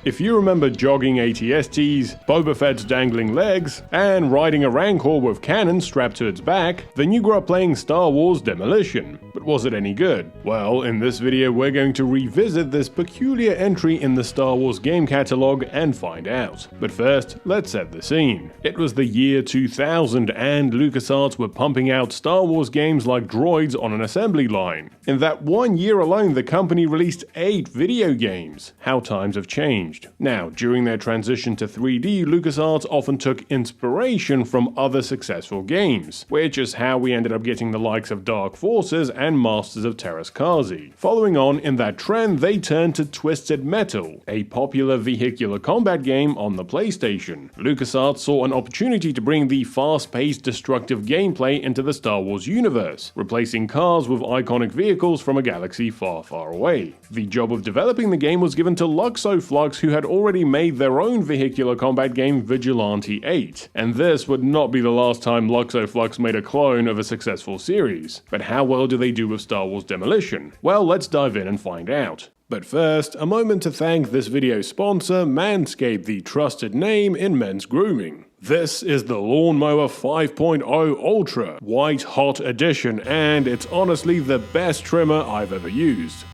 If you remember jogging ATSTs, Boba Fett's dangling legs, and riding a Rancor with cannons strapped to its back, then you grew up playing Star Wars Demolition. But was it any good? Well, in this video we're going to revisit this peculiar entry in the Star Wars game catalog and find out. But first, let's set the scene. It was the year 2000 and LucasArts were pumping out Star Wars games like droids on an assembly line. In that 1 year alone, the company released 8 video games. How times have changed. Now, during their transition to 3D, LucasArts often took inspiration from other successful games, which is how we ended up getting the likes of Dark Forces and Masters of Terraskazi. Following on in that trend, they turned to Twisted Metal, a popular vehicular combat game on the PlayStation. LucasArts saw an opportunity to bring the fast-paced, destructive gameplay into the Star Wars universe, replacing cars with iconic vehicles from a galaxy far, far away. The job of developing the game was given to Luxoflux, who had already made their own vehicular combat game Vigilante 8, and this would not be the last time Luxoflux made a clone of a successful series. But how well do they do with Star Wars Demolition? Well, let's dive in and find out. But first, a moment to thank this video's sponsor, Manscaped, the trusted name in men's grooming. This is the Lawnmower 5.0 Ultra White Hot Edition, and it's honestly the best trimmer I've ever used.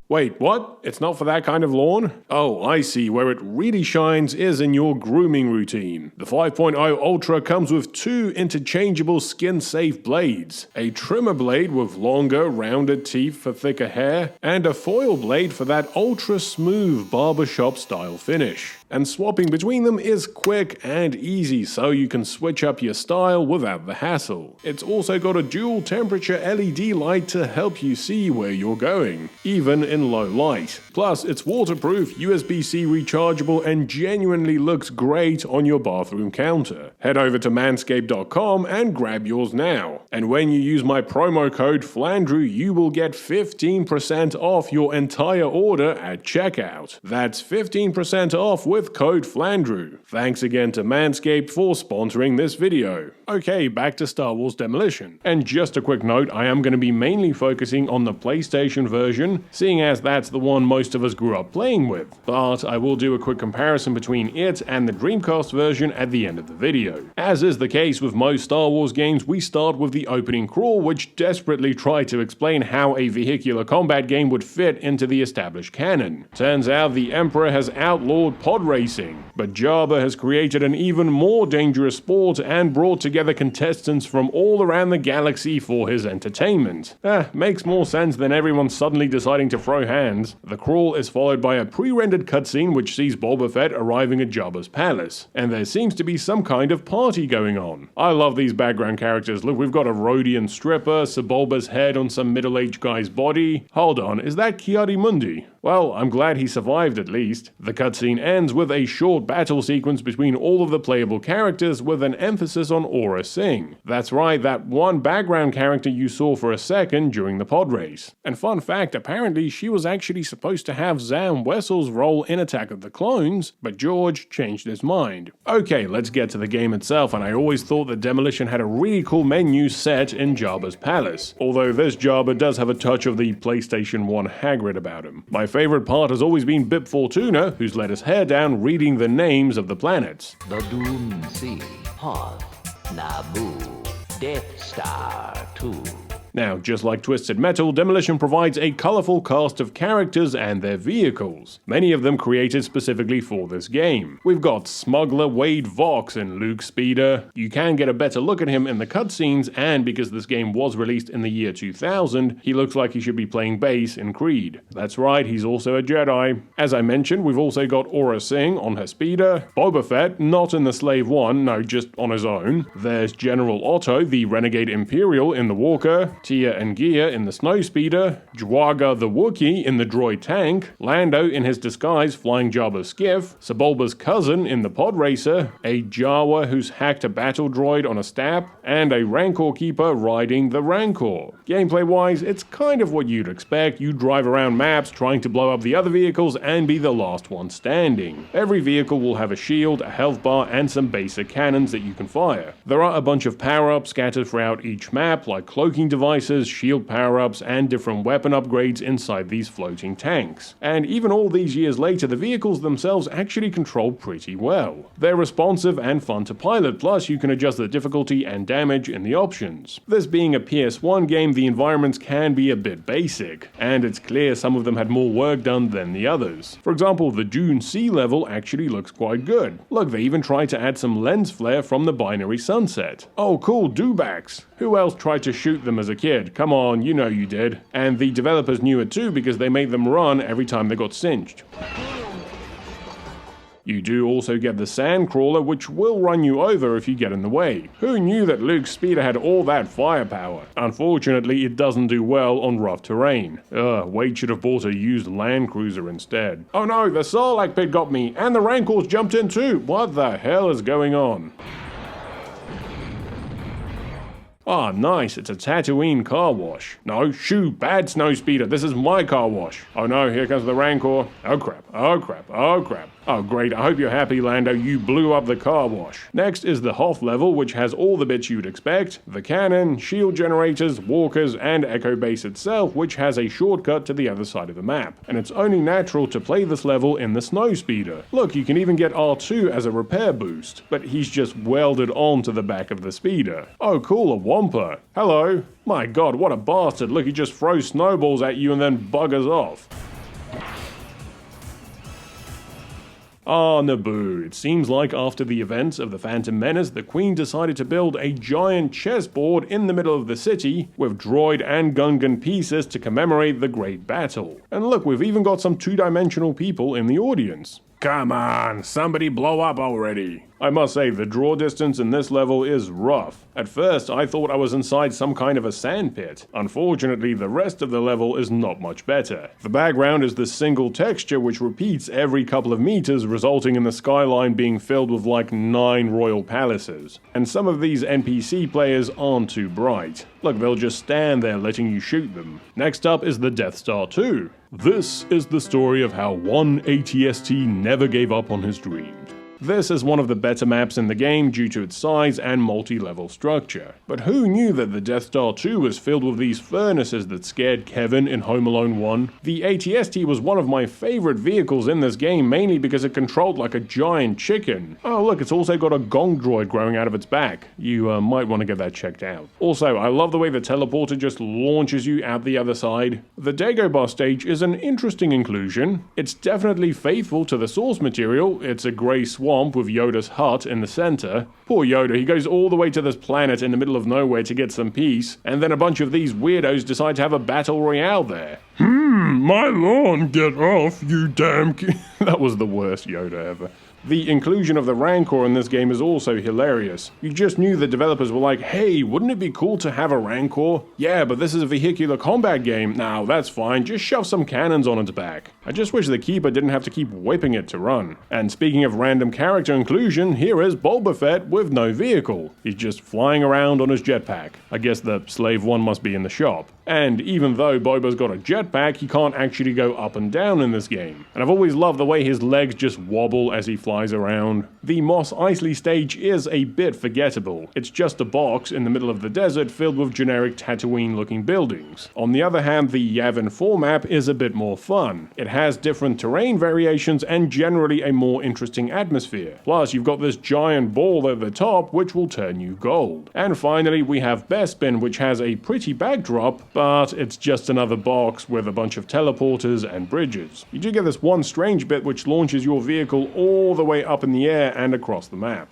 Wait, what? It's not for that kind of lawn? Oh, I see. Where it really shines is in your grooming routine. The 5.0 Ultra comes with 2 interchangeable skin-safe blades, a trimmer blade with longer, rounded teeth for thicker hair, and a foil blade for that ultra-smooth barbershop-style finish. And swapping between them is quick and easy, so you can switch up your style without the hassle. It's also got a dual temperature LED light to help you see where you're going, even in low light. Plus, it's waterproof, USB-C rechargeable, and genuinely looks great on your bathroom counter. Head over to manscaped.com and grab yours now. And when you use my promo code FLANDREW, you will get 15% off your entire order at checkout. That's 15% off with code FLANDREW. Thanks again to Manscaped for sponsoring this video. Okay, back to Star Wars Demolition. And just a quick note, I am going to be mainly focusing on the PlayStation version, seeing as that's the one most of us grew up playing with. But I will do a quick comparison between it and the Dreamcast version at the end of the video. As is the case with most Star Wars games, we start with the opening crawl, which desperately tried to explain how a vehicular combat game would fit into the established canon. Turns out the Emperor has outlawed pod racing, but Jabba has created an even more dangerous sport and brought together contestants from all around the galaxy for his entertainment. Makes more sense than everyone suddenly deciding to throw hands. The crawl is followed by a pre-rendered cutscene which sees Boba Fett arriving at Jabba's palace, and there seems to be some kind of party going on. I love these background characters. Look, we've got a Rhodian stripper, Sebulba's head on some middle-aged guy's body. Hold on, is that Ki-Adi-Mundi? Well, I'm glad he survived at least. The cutscene ends with a short battle sequence between all of the playable characters with an emphasis on Aurra Sing. That's right, that one background character you saw for a second during the pod race. And fun fact, apparently she was actually supposed to have Zam Wesell's role in Attack of the Clones, but George changed his mind. Okay, let's get to the game itself, and I always thought that Demolition had a really cool menu set in Jabba's palace, although this Jabba does have a touch of the PlayStation 1 Hagrid about him. My favorite part has always been Bib Fortuna, who's let his hair down reading the names of the planets. The Doom Sea, Hoth, Naboo, Death Star 2. Now, just like Twisted Metal, Demolition provides a colorful cast of characters and their vehicles, many of them created specifically for this game. We've got Smuggler Wade Vox and Luke Speeder. You can get a better look at him in the cutscenes, and because this game was released in the year 2000, he looks like he should be playing bass in Creed. That's right, he's also a Jedi. As I mentioned, we've also got Aurra Sing on her speeder, Boba Fett, not in the Slave One, no, just on his own. There's General Otto, the Renegade Imperial, in the Walker, Tia and Gia in the Snowspeeder, Jwaga the Wookiee in the droid tank, Lando in his disguise flying Jabba's skiff, Sebulba's cousin in the pod racer, a Jawa who's hacked a battle droid on a stap, and a Rancor keeper riding the Rancor. Gameplay wise, it's kind of what you'd expect. You drive around maps trying to blow up the other vehicles and be the last one standing. Every vehicle will have a shield, a health bar, and some basic cannons that you can fire. There are a bunch of power-ups scattered throughout each map, like cloaking devices, devices, shield power-ups, and different weapon upgrades inside these floating tanks. And even all these years later, the vehicles themselves actually control pretty well. They're responsive and fun to pilot, plus you can adjust the difficulty and damage in the options. This being a PS1 game, the environments can be a bit basic, and it's clear some of them had more work done than the others. For example, the Dune Sea level actually looks quite good. Look, they even tried to add some lens flare from the binary sunset. Oh cool, dewbacks. Who else tried to shoot them as a kid? Come on, you know you did. And the developers knew it too because they made them run every time they got singed. You do also get the Sandcrawler, which will run you over if you get in the way. Who knew that Luke's speeder had all that firepower? Unfortunately, it doesn't do well on rough terrain. Wade should have bought a used Land Cruiser instead. Oh no, the Sarlacc pit got me, and the Rancors jumped in too. What the hell is going on? Ah, nice, it's a Tatooine car wash. No, shoo, bad snowspeeder, this is my car wash. Oh no, here comes the Rancor. Oh crap, oh crap, oh crap. Oh great, I hope you're happy, Lando, you blew up the car wash. Next is the Hoth level, which has all the bits you'd expect. The cannon, shield generators, walkers, and Echo Base itself, which has a shortcut to the other side of the map. And it's only natural to play this level in the snowspeeder. Look, you can even get R2 as a repair boost, but he's just welded onto the back of the speeder. Oh cool, a Wampa. Hello. My god, what a bastard. Look, he just throws snowballs at you and then buggers off. Ah, Naboo. It seems like after the events of the Phantom Menace, the Queen decided to build a giant chessboard in the middle of the city with droid and Gungan pieces to commemorate the Great Battle. And look, we've even got some two-dimensional people in the audience. Come on, somebody blow up already. I must say, the draw distance in this level is rough. At first, I thought I was inside some kind of a sand pit. Unfortunately, the rest of the level is not much better. The background is this single texture which repeats every couple of meters, resulting in the skyline being filled with like 9 royal palaces. And some of these NPC players aren't too bright. Look, they'll just stand there letting you shoot them. Next up is the Death Star 2. This is the story of how one ATST never gave up on his dreams. This is one of the better maps in the game due to its size and multi-level structure. But who knew that the Death Star 2 was filled with these furnaces that scared Kevin in Home Alone 1? The ATST was one of my favorite vehicles in this game, mainly because it controlled like a giant chicken. Oh look, it's also got a gong droid growing out of its back. You might want to get that checked out. Also, I love the way the teleporter just launches you out the other side. The Dagobah stage is an interesting inclusion. It's definitely faithful to the source material. It's a grey swamp with Yoda's hut in the center. Poor Yoda, he goes all the way to this planet in the middle of nowhere to get some peace, and then a bunch of these weirdos decide to have a battle royale there. My lawn, get off, you damn That was the worst Yoda ever. The inclusion of the Rancor in this game is also hilarious. You just knew the developers were like, hey, wouldn't it be cool to have a Rancor? Yeah, but this is a vehicular combat game. Now, that's fine, just shove some cannons on its back. I just wish the Keeper didn't have to keep whipping it to run. And speaking of random character inclusion, here is Boba Fett with no vehicle. He's just flying around on his jetpack. I guess the Slave One must be in the shop. And even though Boba's got a jetpack, he can't actually go up and down in this game. And I've always loved the way his legs just wobble as he flies around. The Mos Eisley stage is a bit forgettable. It's just a box in the middle of the desert filled with generic Tatooine-looking buildings. On the other hand, the Yavin 4 map is a bit more fun. It has different terrain variations and generally a more interesting atmosphere. Plus, you've got this giant ball at the top which will turn you gold. And finally, we have Bespin, which has a pretty backdrop, but it's just another box with a bunch of teleporters and bridges. You do get this one strange bit which launches your vehicle all the way up in the air and across the map.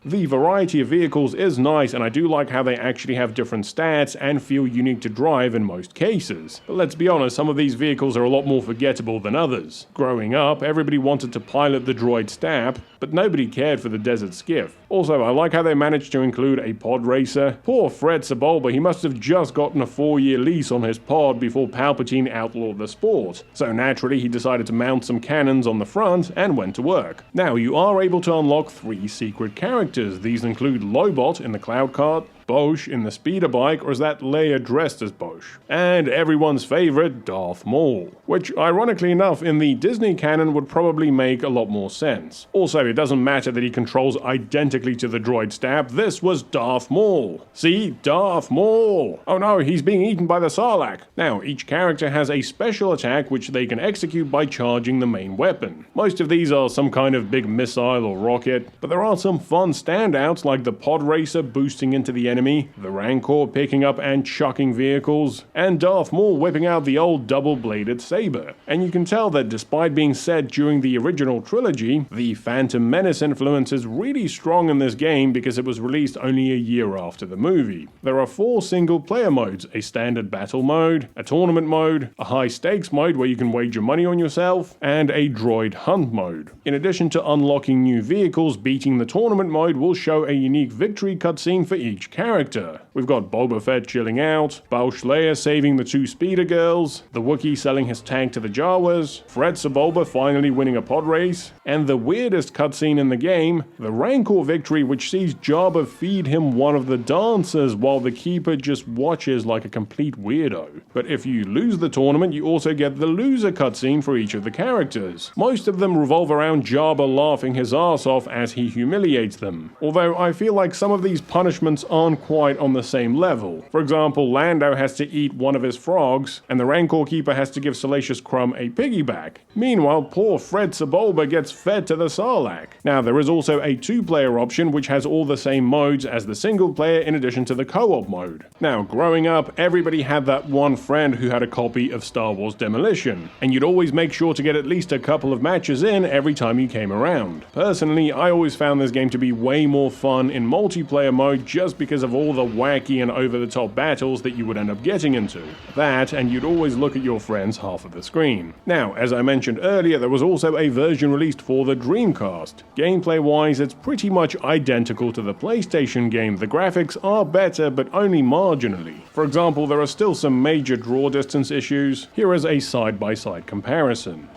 The variety of vehicles is nice, and I do like how they actually have different stats and feel unique to drive in most cases. But let's be honest, some of these vehicles are a lot more forgettable than others. Growing up, everybody wanted to pilot the droid Stab, but nobody cared for the desert skiff. Also, I like how they managed to include a pod racer. Poor Fred Sebulba, he must have just gotten a 4-year lease on his pod before Palpatine outlawed the sport. So naturally, he decided to mount some cannons on the front and went to work. Now, you are able to unlock 3 secret characters. These include Lobot in the Cloud Cart, Bosch in the speeder bike, or is that Leia dressed as Bosch? And everyone's favorite, Darth Maul, which ironically enough in the Disney canon would probably make a lot more sense. Also, it doesn't matter that he controls identically to the droid Stab, this was Darth Maul. See, Darth Maul! Oh no, he's being eaten by the Sarlacc. Now, each character has a special attack which they can execute by charging the main weapon. Most of these are some kind of big missile or rocket, but there are some fun standouts like the Pod Racer boosting into the enemy, the Rancor picking up and chucking vehicles, and Darth Maul whipping out the old double-bladed saber. And you can tell that despite being set during the original trilogy, the Phantom Menace influence is really strong in this game because it was released only a year after the movie. There are 4 single-player modes, a standard battle mode, a tournament mode, a high-stakes mode where you can wager money on yourself, and a droid hunt mode. In addition to unlocking new vehicles, beating the tournament mode will show a unique victory cutscene for each character. We've got Boba Fett chilling out, Boushh Leia saving the 2 speeder girls, the Wookiee selling his tank to the Jawas, Fred Sebulba finally winning a pod race, and the weirdest cutscene in the game, the Rancor victory which sees Jabba feed him one of the dancers while the Keeper just watches like a complete weirdo. But if you lose the tournament, you also get the loser cutscene for each of the characters. Most of them revolve around Jabba laughing his ass off as he humiliates them. Although I feel like some of these punishments aren't quite on the same level. For example, Lando has to eat one of his frogs, and the Rancor Keeper has to give Salacious Crumb a piggyback. Meanwhile, poor Fred Sebulba gets fed to the Sarlacc. Now, there is also a 2-player option which has all the same modes as the single player in addition to the co-op mode. Now, growing up, everybody had that one friend who had a copy of Star Wars Demolition, and you'd always make sure to get at least a couple of matches in every time you came around. Personally, I always found this game to be way more fun in multiplayer mode just because of all the wacky and over-the-top battles that you would end up getting into. That, and you'd always look at your friends half of the screen. Now, as I mentioned earlier, there was also a version released for the Dreamcast. Gameplay-wise, it's pretty much identical to the PlayStation game. The graphics are better, but only marginally. For example, there are still some major draw distance issues. Here is a side-by-side comparison.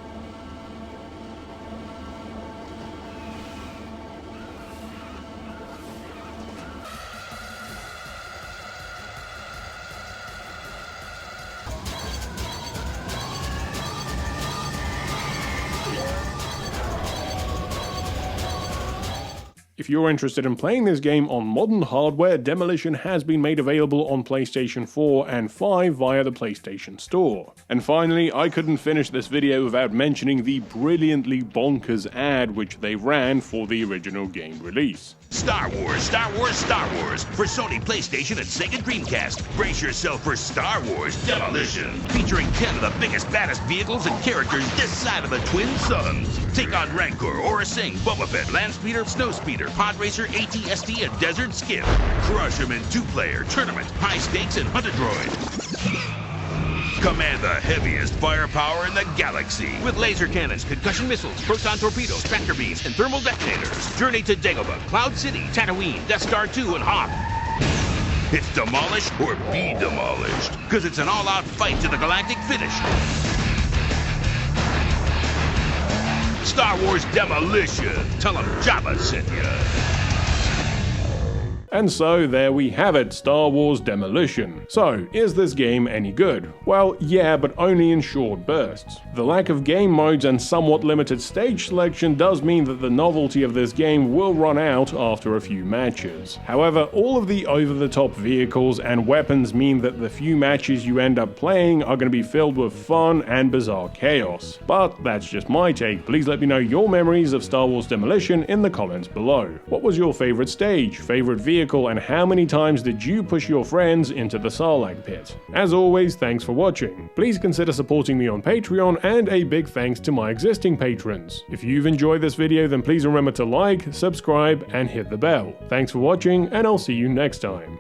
If you're interested in playing this game on modern hardware, Demolition has been made available on PlayStation 4 and 5 via the PlayStation Store. And finally, I couldn't finish this video without mentioning the brilliantly bonkers ad which they ran for the original game release. Star Wars, Star Wars, Star Wars for Sony PlayStation and Sega Dreamcast. Brace yourself for Star Wars Demolition, featuring 10 of the biggest, baddest vehicles and characters this side of the Twin Suns. Take on Rancor, Aurra Sing, Boba Fett, Landspeeder, Snowspeeder, Pod Racer, AT-ST, and Desert Skiff. Crush them in 2-player, tournament, high stakes, and hunt a droid. Command the heaviest firepower in the galaxy with laser cannons, concussion missiles, proton torpedoes, tractor beams, and thermal detonators. Journey to Dagobah, Cloud City, Tatooine, Death Star 2, and Hoth. It's demolish or be demolished, because it's an all-out fight to the galactic finish. Star Wars Demolition. Tell them Jabba sent you. And so there we have it, Star Wars Demolition. So, is this game any good? Well, yeah, but only in short bursts. The lack of game modes and somewhat limited stage selection does mean that the novelty of this game will run out after a few matches. However, all of the over-the-top vehicles and weapons mean that the few matches you end up playing are going to be filled with fun and bizarre chaos. But that's just my take. Please let me know your memories of Star Wars Demolition in the comments below. What was your favorite stage, favorite vehicle, and how many times did you push your friends into the Sarlacc pit? As always, thanks for watching. Please consider supporting me on Patreon, and a big thanks to my existing patrons. If you've enjoyed this video, then please remember to like, subscribe, and hit the bell. Thanks for watching, and I'll see you next time.